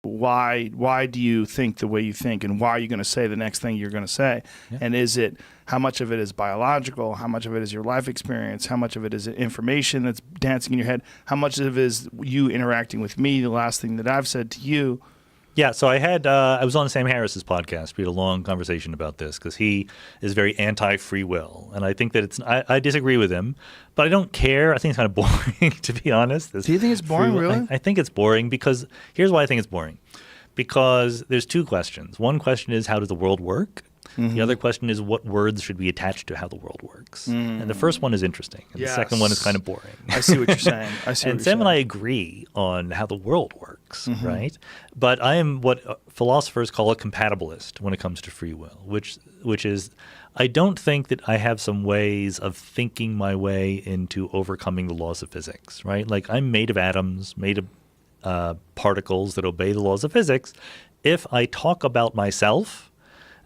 Why do you think the way you think, and why are you going to say the next thing you're going to say? Yeah. And is it, how much of it is biological? How much of it is your life experience? How much of it is information that's dancing in your head? How much of it is you interacting with me, the last thing that I've said to you? Yeah, so I was on Sam Harris's podcast. We had a long conversation about this because he is very anti-free will. And I think that I disagree with him, but I don't care. I think it's kind of boring, to be honest. Do you think it's boring, really? I think it's boring because here's why I think it's boring. Because there's two questions. One question is, how does the world work? Mm-hmm. The other question is, what words should we attach to how the world works? Mm. And the first one is interesting. And the second one is kind of boring. I see what you're saying. And Sam and I agree on how the world works, mm-hmm. right? But I am what philosophers call a compatibilist when it comes to free will, which is I don't think that I have some ways of thinking my way into overcoming the laws of physics, right? Like I'm made of atoms, made of particles that obey the laws of physics. If I talk about myself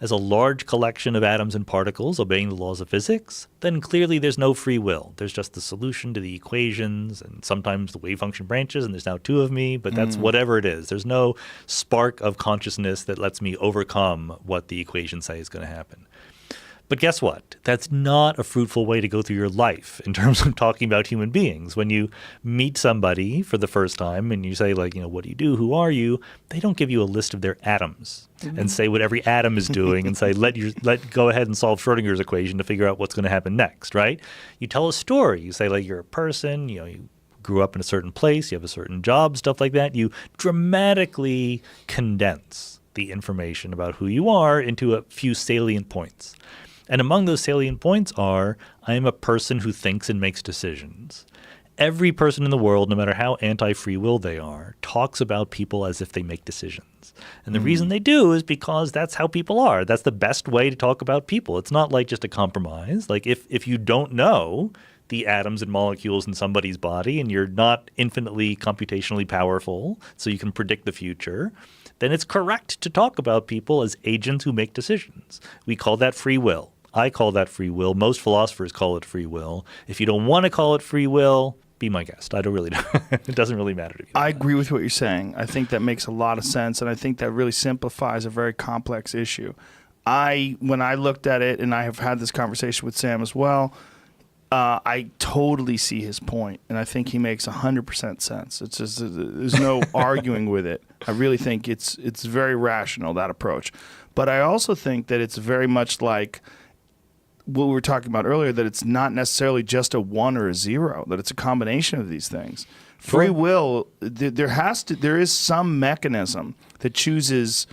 as a large collection of atoms and particles obeying the laws of physics, then clearly there's no free will. There's just the solution to the equations and sometimes the wave function branches, and there's now two of me, but that's whatever it is. There's no spark of consciousness that lets me overcome what the equations say is going to happen. But guess what? That's not a fruitful way to go through your life in terms of talking about human beings. When you meet somebody for the first time and you say, like, what do you do? Who are you? They don't give you a list of their atoms and say what every atom is doing and say, go ahead and solve Schrodinger's equation to figure out what's going to happen next, right? You tell a story. You say, like, you're a person, you grew up in a certain place, you have a certain job, stuff like that. You dramatically condense the information about who you are into a few salient points. And among those salient points are, I am a person who thinks and makes decisions. Every person in the world, no matter how anti-free will they are, talks about people as if they make decisions. And the reason they do is because that's how people are. That's the best way to talk about people. It's not like just a compromise. Like if you don't know the atoms and molecules in somebody's body and you're not infinitely computationally powerful so you can predict the future, then it's correct to talk about people as agents who make decisions. We call that free will. I call that free will. Most philosophers call it free will. If you don't want to call it free will, be my guest. I don't really know. It doesn't really matter to me. I agree with what you're saying. I think that makes a lot of sense, and I think that really simplifies a very complex issue. When I looked at it, and I have had this conversation with Sam as well, I totally see his point, and I think he makes 100% sense. It's just there's no arguing with it. I really think it's very rational, that approach. But I also think that it's very much like what we were talking about earlier, that it's not necessarily just a 1 or a 0, that it's a combination of these things. Free will, there is some mechanism that chooses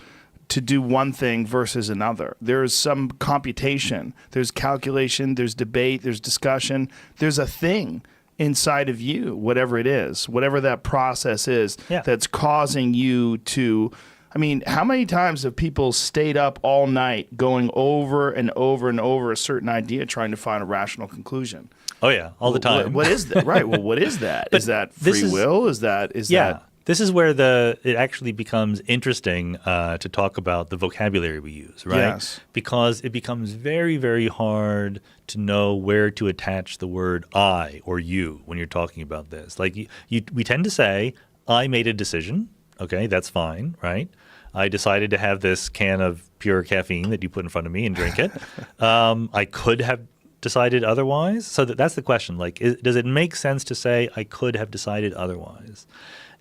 to do one thing versus another. There is some computation, there's calculation, there's debate, there's discussion, there's a thing inside of you, whatever it is, whatever that process is, that's causing you to, I mean, how many times have people stayed up all night going over and over and over a certain idea trying to find a rational conclusion? Oh, yeah, all the time. What is that? Right, well, what is that? Is that free will? Is that This is where it actually becomes interesting to talk about the vocabulary we use, right? Yes. Because it becomes very, very hard to know where to attach the word I or you when you're talking about this. Like we tend to say, I made a decision. Okay, that's fine, right? I decided to have this can of pure caffeine that you put in front of me and drink it. I could have decided otherwise. So that's the question. Like, does it make sense to say I could have decided otherwise?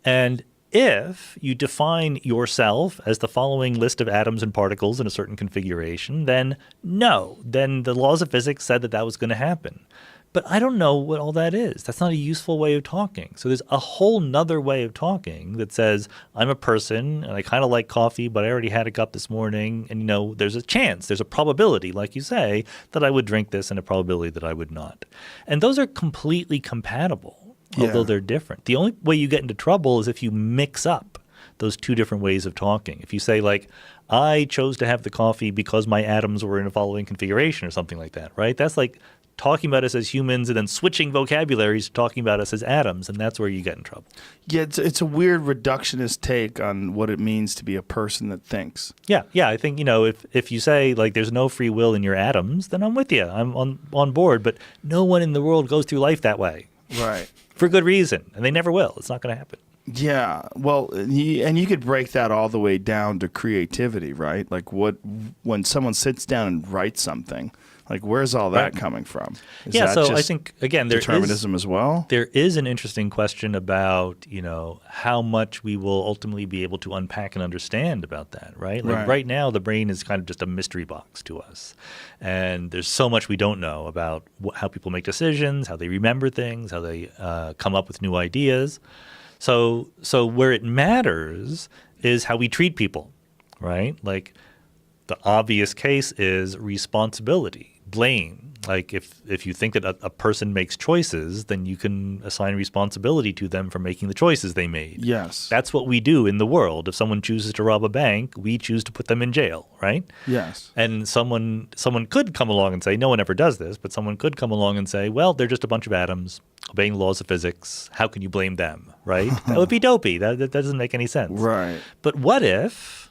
And if you define yourself as the following list of atoms and particles in a certain configuration, then no. Then the laws of physics said that was going to happen. But I don't know what all that is. That's not a useful way of talking. So there's a whole nother way of talking that says, I'm a person and I kind of like coffee, but I already had a cup this morning. And, there's a chance, there's a probability, like you say, that I would drink this and a probability that I would not. And those are completely compatible, although they're different. The only way you get into trouble is if you mix up those two different ways of talking. If you say, like, I chose to have the coffee because my atoms were in a following configuration or something like that, right? That's like talking about us as humans and then switching vocabularies to talking about us as atoms, and that's where you get in trouble. Yeah, it's a weird reductionist take on what it means to be a person that thinks. Yeah. I think, if you say, like, there's no free will in your atoms, then I'm with you. I'm on board, but no one in the world goes through life that way. Right. For good reason, and they never will. It's not going to happen. Yeah. Well, and you could break that all the way down to creativity, right? Like when someone sits down and writes something, like where's all that Right. coming from? Is Yeah, that so I just think, again, determinism as well? there is an interesting question about, how much we will ultimately be able to unpack and understand about that, right? Like right now, the brain is kind of just a mystery box to us. And there's so much we don't know about how people make decisions, how they remember things, how they come up with new ideas. So where it matters is how we treat people, right? Like the obvious case is responsibility, blame. Like if you think that a person makes choices, then you can assign responsibility to them for making the choices they made. Yes. That's what we do in the world. If someone chooses to rob a bank, we choose to put them in jail, right? Yes. And someone could come along and say, no one ever does this, but someone could come along and say, well, they're just a bunch of atoms obeying the laws of physics. How can you blame them, right? That would be dopey. That doesn't make any sense. Right. But what if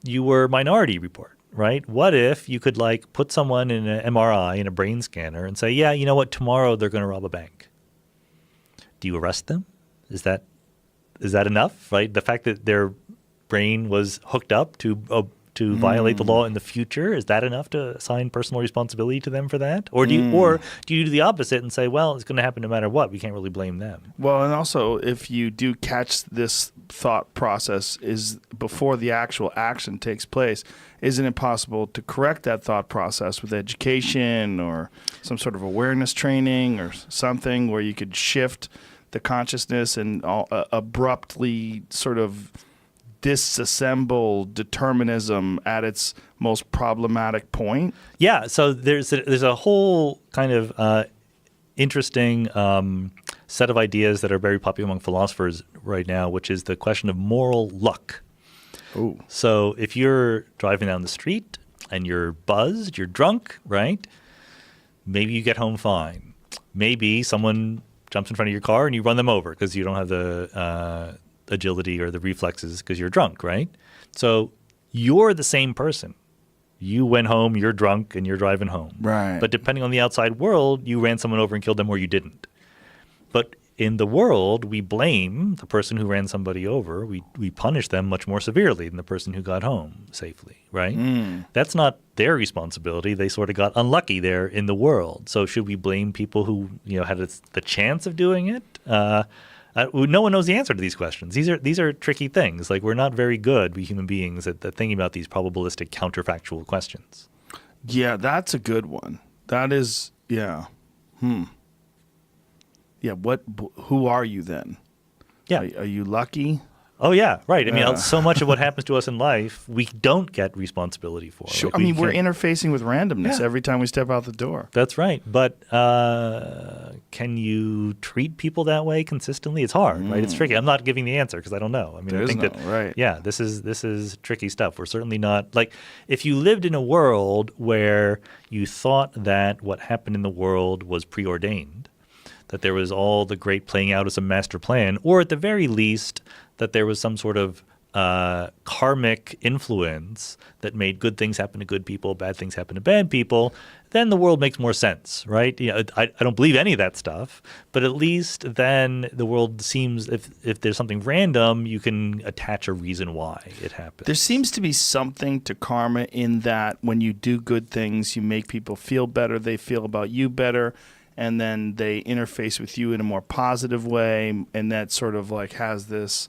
you were Minority Report, right? What if you could put someone in an MRI, in a brain scanner, and say, yeah, you know what, tomorrow they're going to rob a bank. Do you arrest them? Is that enough, right? The fact that their brain was hooked up to violate the law in the future, is that enough to assign personal responsibility to them for that? Or do you do the opposite and say, well, it's going to happen no matter what. We can't really blame them. Well, and also if you do catch this thought process is before the actual action takes place, isn't it possible to correct that thought process with education or some sort of awareness training or something where you could shift the consciousness and abruptly sort of disassemble determinism at its most problematic point? Yeah, so there's a whole kind of interesting set of ideas that are very popular among philosophers right now, which is the question of moral luck. Ooh. So if you're driving down the street and you're buzzed, you're drunk, right? Maybe you get home fine. Maybe someone jumps in front of your car and you run them over because you don't have the agility or the reflexes because you're drunk, right? So you're the same person. You went home, you're drunk, and you're driving home. Right. But depending on the outside world, you ran someone over and killed them or you didn't. But in the world, we blame the person who ran somebody over. We punish them much more severely than the person who got home safely, right? That's not their responsibility. They sort of got unlucky there in the world. So should we blame people who had the chance of doing it? No one knows the answer to these questions. These are tricky things. Like we're not very good, we human beings, at thinking about these probabilistic counterfactual questions. Yeah, that's a good one. That is, yeah. Yeah, who are you then? Yeah. Are you lucky? Oh, yeah, right. I mean, so much of what happens to us in life, we don't get responsibility for. Sure. We're interfacing with randomness every time we step out the door. That's right. But can you treat people that way consistently? It's hard, right? It's tricky. I'm not giving the answer because I don't know. I mean, I think right. Yeah, this is tricky stuff. We're certainly not if you lived in a world where you thought that what happened in the world was preordained, that there was all the great playing out of some master plan, or at the very least that there was some sort of karmic influence that made good things happen to good people, bad things happen to bad people, then the world makes more sense, right? I don't believe any of that stuff, but at least then the world seems, if there's something random, you can attach a reason why it happened. There seems to be something to karma in that when you do good things, you make people feel better, they feel about you better, and then they interface with you in a more positive way, and that sort of has this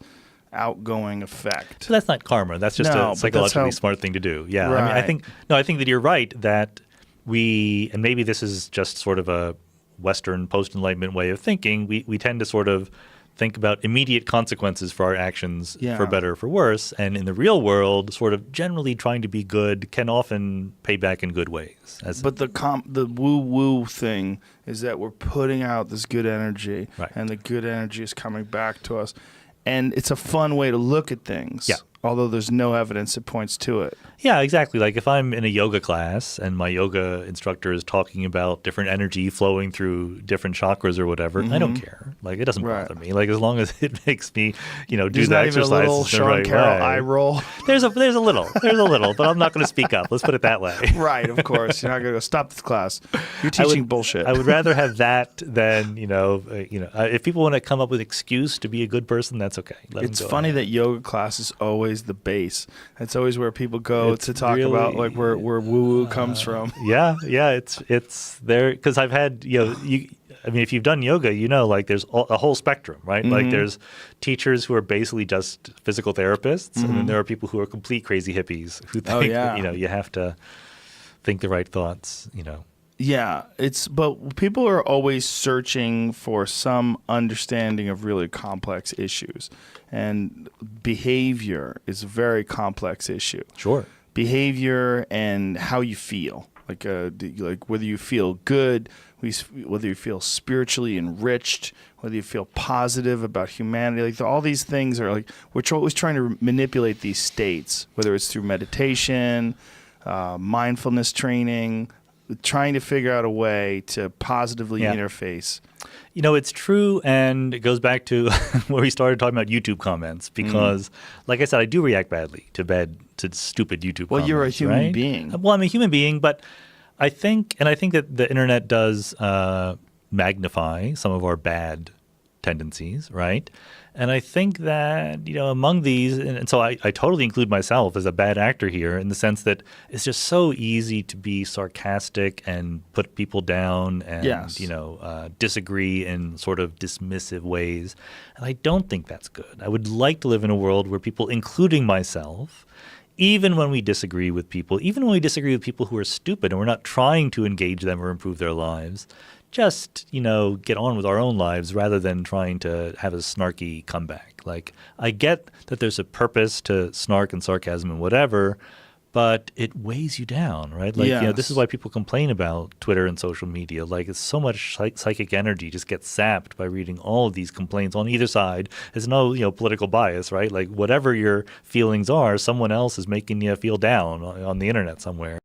outgoing effect. So that's not karma. That's just a psychologically smart thing to do. Yeah. Right. I mean, I think that you're right that and maybe this is just sort of a Western post-Enlightenment way of thinking, we tend to sort of think about immediate consequences for our actions, for better or for worse. And in the real world, sort of generally trying to be good can often pay back in good ways. But the woo-woo thing is that we're putting out this good energy, right, and the good energy is coming back to us. And it's a fun way to look at things. Yeah. although there's no evidence that points to it. Yeah, exactly. Like if I'm in a yoga class and my yoga instructor is talking about different energy flowing through different chakras or whatever, I don't care. Like it doesn't bother me. Like as long as it makes me, do There's the not even a little exercises the Sean right Carroll way. eye roll. There's a little, but I'm not going to speak up. Let's put it that way. Right, of course. You're not going to go, stop this class. You're teaching bullshit. I would rather have that than if people want to come up with an excuse to be a good person, that's okay. It's funny that yoga class is always the base. It's always where people go to talk about like where woo-woo comes from. Yeah, it's there because I've had if you've done yoga, like there's a whole spectrum, right? Like there's teachers who are basically just physical therapists, and then there are people who are complete crazy hippies who think you have to think the right thoughts, Yeah, but people are always searching for some understanding of really complex issues, and behavior is a very complex issue. Sure. Behavior and how you feel, like whether you feel good, whether you feel spiritually enriched, whether you feel positive about humanity, like all these things are like we're always trying to manipulate these states, whether it's through meditation, mindfulness training, trying to figure out a way to positively interface. It's true, and it goes back to where we started talking about YouTube comments because, like I said, I do react badly to stupid YouTube comments. Well, you're a human right? being. Well, I'm a human being, but I think that the internet does magnify some of our bad tendencies, right? And I think that, among these, and so I totally include myself as a bad actor here in the sense that it's just so easy to be sarcastic and put people down and, disagree in sort of dismissive ways. And I don't think that's good. I would like to live in a world where people, including myself, even when we disagree with people who are stupid and we're not trying to engage them or improve their lives, just, get on with our own lives rather than trying to have a snarky comeback. Like, I get that there's a purpose to snark and sarcasm and whatever, but it weighs you down, right? Like, this is why people complain about Twitter and social media. Like, it's so much psychic energy just gets sapped by reading all of these complaints on either side. There's no, political bias, right? Like, whatever your feelings are, someone else is making you feel down on the internet somewhere.